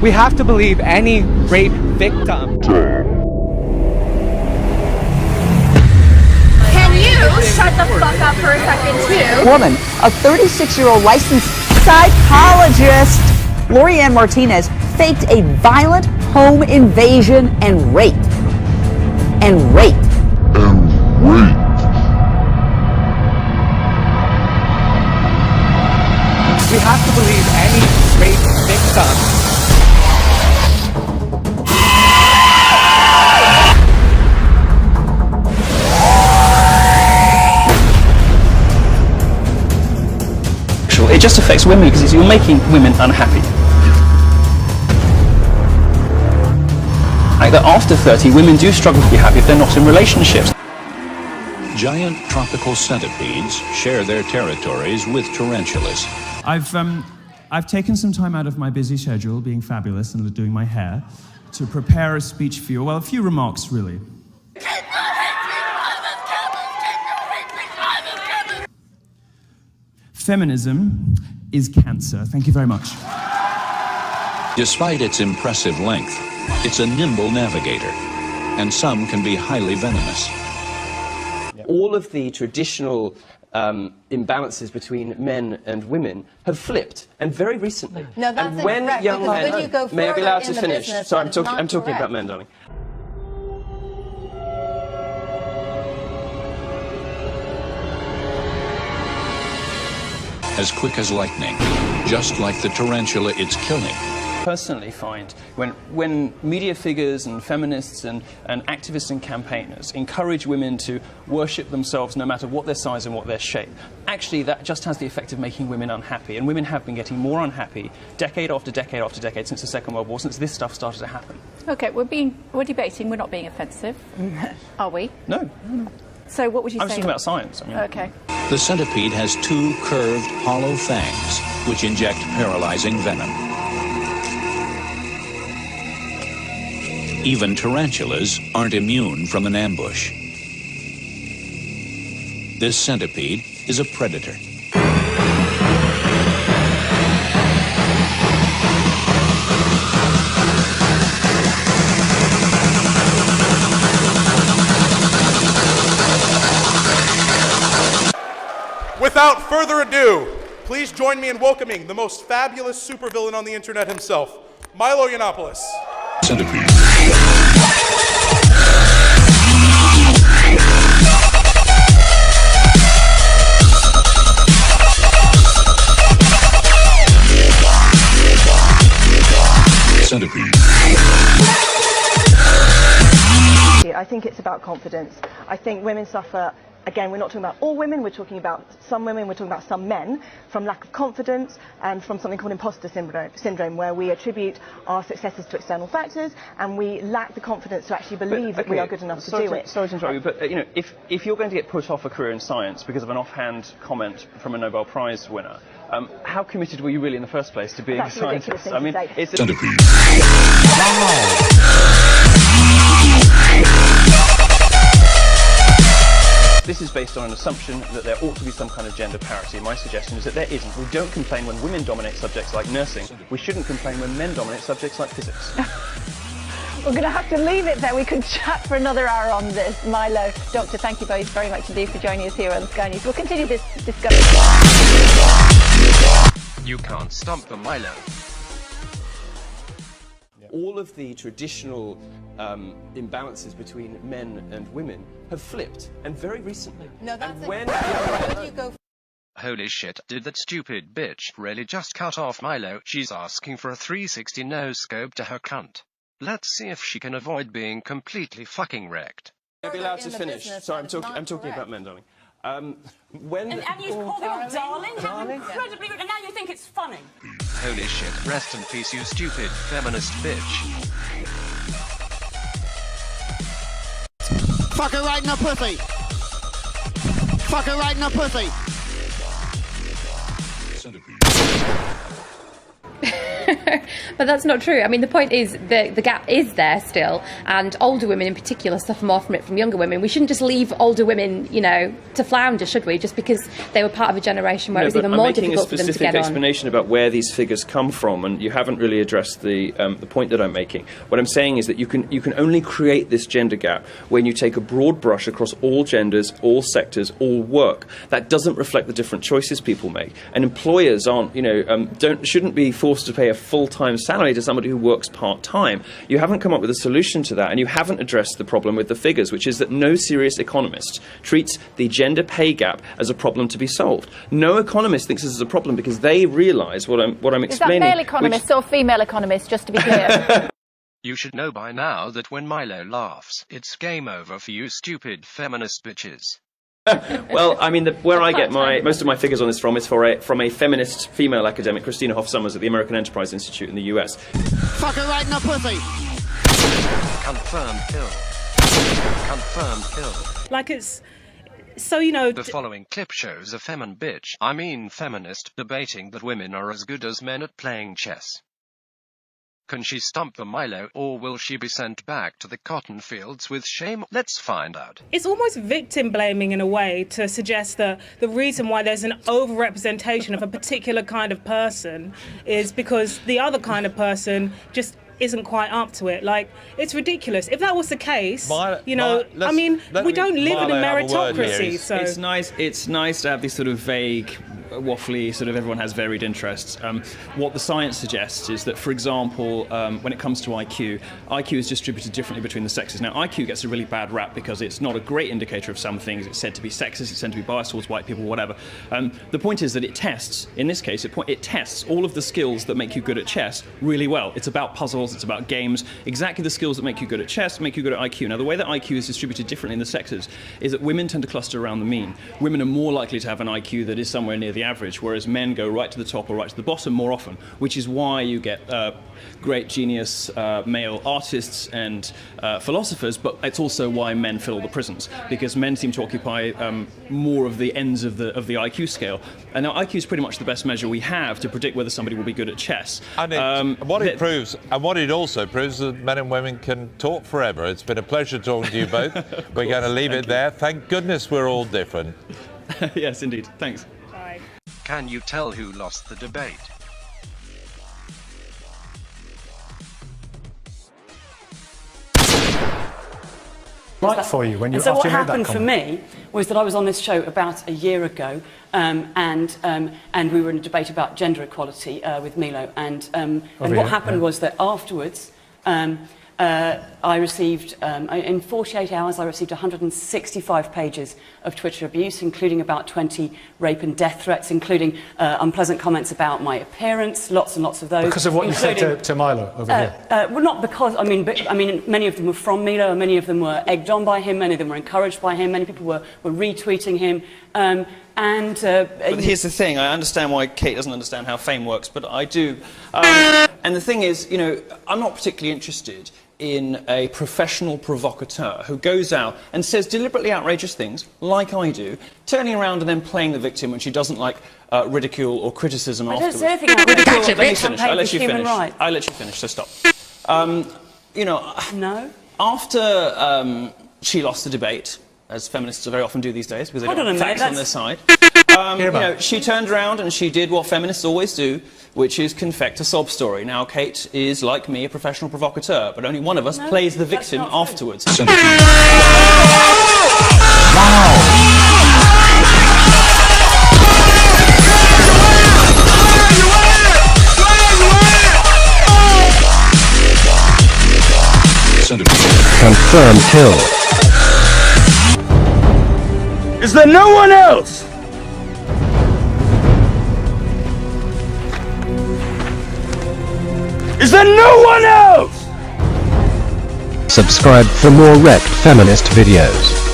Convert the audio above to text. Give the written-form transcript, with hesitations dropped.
We have to believe any rape victim. Can you shut the fuck up for a second, too? Woman, a 36-year-old licensed psychologist, Lori-Ann Martinez, faked a violent home invasion and rape. We have to believe any rape victim. It just affects women because you're making women unhappy. Like that after 30, women do struggle to be happy if they're not in relationships. Giant tropical centipedes share their territories with tarantulas. I've taken some time out of my busy schedule, being fabulous and doing my hair, to prepare a speech for you. Well, a few remarks, really. Feminism is cancer. Thank you very much. Despite its impressive length, it's a nimble navigator, and some can be highly venomous. All of the traditional imbalances between men and women have flipped, and very recently. No, that's and when incorrect, young because men, when you go may I be allowed further to in the finish? business, Sorry, that's I'm talking not about men, darling. As quick as lightning, just like the tarantula it's killing. Personally find when media figures and feminists and activists and campaigners encourage women to worship themselves no matter what their size and what their shape, actually that just has the effect of making women unhappy, and women have been getting more unhappy decade after decade after decade since the Second World War, since this stuff started to happen. Okay, we're debating, we're not being offensive. Are we? No. So what would you say? I was talking about science. I mean. Okay. The centipede has two curved, hollow fangs, which inject paralyzing venom. Even tarantulas aren't immune from an ambush. This centipede is a predator. Without further ado, please join me in welcoming the most fabulous supervillain on the internet himself, Milo Yiannopoulos. Centipede. Centipede. I think it's about confidence. I think women suffer, again, we're not talking about all women, we're talking about some women, we're talking about some men, from lack of confidence and from something called imposter syndrome, where we attribute our successes to external factors and we lack the confidence to actually believe that we are good enough to do it. Sorry to interrupt you, but you know, if you're going to get put off a career in science because of an offhand comment from a Nobel Prize winner, how committed were you really in the first place to being a scientist? I mean, it's a Centipede. This is based on an assumption that there ought to be some kind of gender parity. My suggestion is that there isn't. We don't complain when women dominate subjects like nursing. We shouldn't complain when men dominate subjects like physics. We're going to have to leave it there. We could chat for another hour on this. Milo, Doctor, thank you both very much indeed for joining us here on Sky News. We'll continue this discussion. You can't stump the Milo. All of the traditional imbalances between men and women have flipped, and very recently. No, that's and when you go. Holy shit, did that stupid bitch really just cut off Milo? She's asking for a 360 no-scope to her cunt. Let's see if she can avoid being completely fucking wrecked. May I be allowed to finish? Sorry, I'm talking about men, darling. And you call them darling? How incredibly rude. And now you think it's funny. Holy shit, rest in peace, you stupid feminist bitch. Fuck her right in the pussy. Fuck her right in the pussy. Centipede. But that's not true. I mean, the point is the gap is there still, and older women in particular suffer more from it from younger women. We shouldn't just leave older women, you know, to flounder, should we? Just because they were part of a generation where it was even more difficult for them to get on. I'm making a specific explanation about where these figures come from, and you haven't really addressed the point that I'm making. What I'm saying is that you can only create this gender gap when you take a broad brush across all genders, all sectors, all work. That doesn't reflect the different choices people make, and employers aren't, you know, shouldn't be forced to pay a full-time salary to somebody who works part-time. You haven't come up with a solution to that, and you haven't addressed the problem with the figures, which is that no serious economist treats the gender pay gap as a problem to be solved. No economist thinks this is a problem because they realise what I'm explaining. Is that male economists or female economists, just to be clear? You should know by now that when Milo laughs, it's game over for you stupid feminist bitches. Well, I mean, where I get most of my figures on this from is from a feminist female academic, Christina Hoff Sommers at the American Enterprise Institute in the US. Fuck her right in the pussy. Confirmed kill. Confirmed kill. Like it's... So, you know... The following clip shows a feminist debating that women are as good as men at playing chess. Can she stump the Milo, or will she be sent back to the cotton fields with shame? Let's find out. It's almost victim blaming in a way to suggest that the reason why there's an overrepresentation of a particular kind of person is because the other kind of person just isn't quite up to it. Like, it's ridiculous. If that was the case, you know, I mean, we don't live in a meritocracy, so... It's nice to have these sort of vague, waffly, sort of everyone has varied interests. What the science suggests is that, for example, when it comes to IQ is distributed differently between the sexes. Now, IQ gets a really bad rap because it's not a great indicator of some things. It's said to be sexist, it's said to be biased towards white people, whatever. The point is that it tests, in this case, it tests all of the skills that make you good at chess really well. It's about puzzles, it's about games, exactly the skills that make you good at chess, make you good at IQ. Now, the way that IQ is distributed differently in the sexes is that women tend to cluster around the mean. Women are more likely to have an IQ that is somewhere near the average, whereas men go right to the top or right to the bottom more often, which is why you get great genius male artists and philosophers, but it's also why men fill the prisons, because men seem to occupy more of the ends of the IQ scale. And now IQ is pretty much the best measure we have to predict whether somebody will be good at chess. And what it proves, and what it also proves, that men and women can talk forever. It's been a pleasure talking to you both. We're going to leave it there. Thank goodness we're all different. Yes, indeed. Thanks. Bye. Can you tell who lost the debate? Right for you when you. So what happened for me was that I was on this show about a year ago, and we were in a debate about gender equality with Milo, and what happened was that afterwards. I received, in 48 hours, I received 165 pages of Twitter abuse, including about 20 rape and death threats, including unpleasant comments about my appearance, lots and lots of those. Because of what you said to Milo over here? Well, not because, I mean, many of them were from Milo, and many of them were egged on by him, many of them were encouraged by him, many people were retweeting him. But here's the thing, I understand why Kate doesn't understand how fame works, but I do. And the thing is, you know, I'm not particularly interested in a professional provocateur who goes out and says deliberately outrageous things, like I do, turning around and then playing the victim when she doesn't like ridicule or criticism afterwards. I don't say anything like ridicule. Let me finish. I'll let you finish, so stop. You know, no. After she lost the debate, as feminists very often do these days, because they don't have facts on their side, you know, she turned around and she did what feminists always do, which is confect a sob story. Now, Kate is, like me, a professional provocateur, but only one of us plays the victim afterwards. Confirmed kill. Is there no one else? Is there no one else? Subscribe for more REKT feminist videos.